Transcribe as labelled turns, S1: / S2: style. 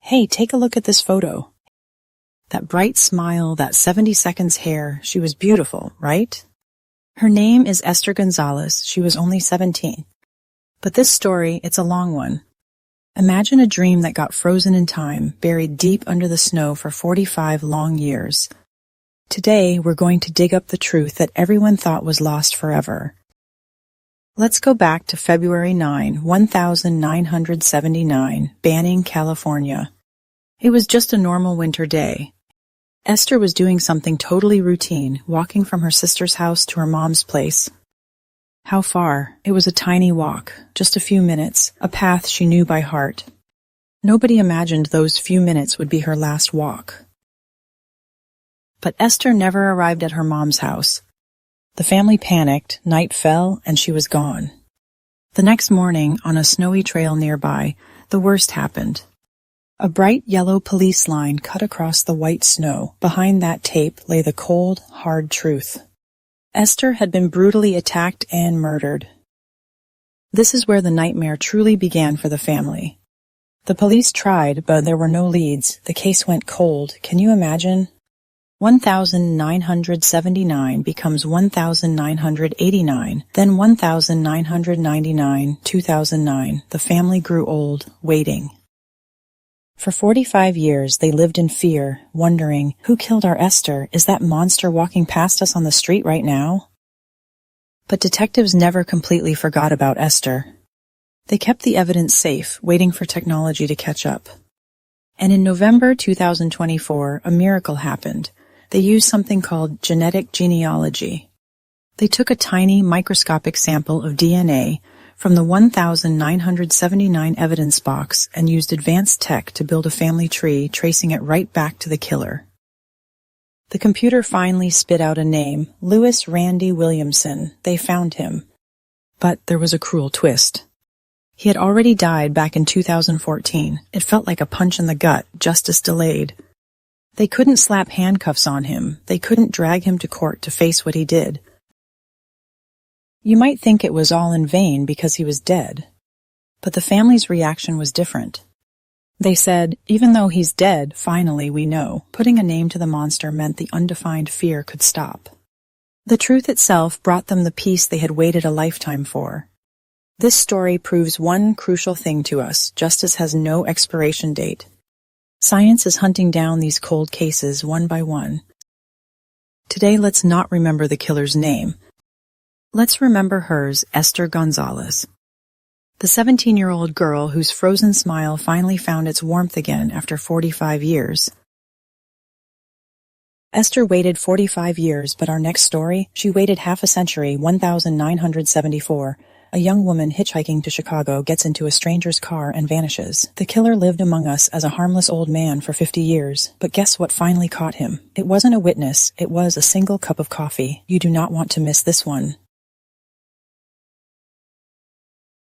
S1: Hey, take a look at this photo. That bright smile, that 70 seconds hair, she was beautiful, right? Her name is Esther Gonzalez. She was only 17. But this story, it's a long one. Imagine a dream that got frozen in time, buried deep under the snow for 45 long years. Today, we're going to dig up the truth that everyone thought was lost forever. Let's go back to February 9, 1979, Banning, California. It was just a normal winter day. Esther was doing something totally routine, walking from her sister's house to her mom's place. How far? It was a tiny walk, just a few minutes, a path she knew by heart. Nobody imagined those few minutes would be her last walk. But Esther never arrived at her mom's house. The family panicked, night fell, and she was gone. The next morning, on a snowy trail nearby, the worst happened. A bright yellow police line cut across the white snow. Behind that tape lay the cold, hard truth. Esther had been brutally attacked and murdered. This is where the nightmare truly began for the family. The police tried, but there were no leads. The case went cold. Can you imagine? 1979 becomes 1989, then 1999, 2009. The family grew old, waiting. For 45 years, they lived in fear, wondering, who killed our Esther? Is that monster walking past us on the street right now? But detectives never completely forgot about Esther. They kept the evidence safe, waiting for technology to catch up. And in November 2024, a miracle happened. They used something called genealogy. They took a tiny microscopic sample of DNA from the 1979 evidence box and used advanced tech to build a family tree, tracing it right back to the killer. The computer finally spit out a name, Randy Williamson. They found him. But there was a cruel twist. He had already died back in 2014. It felt like a punch in the gut, justice delayed. They couldn't slap handcuffs on him. They couldn't drag him to court to face what he did. You might think it was all in vain because he was dead. But the family's reaction was different. They said, even though he's dead, finally we know. Putting a name to the monster meant the undefined fear could stop. The truth itself brought them the peace they had waited a lifetime for. This story proves one crucial thing to us. Justice has no expiration date. Science is hunting down these cold cases one by one. Today, let's not remember the killer's name. Let's remember hers, Esther Gonzalez. The 17-year-old girl whose frozen smile finally found its warmth again after 45 years. Esther waited 45 years, but our next story, she waited half a century, 1974. A young woman hitchhiking to Chicago gets into a stranger's car and vanishes. The killer lived among us as a harmless old man for 50 years, but guess what finally caught him? It wasn't a witness, it was a single cup of coffee. You do not want to miss this one.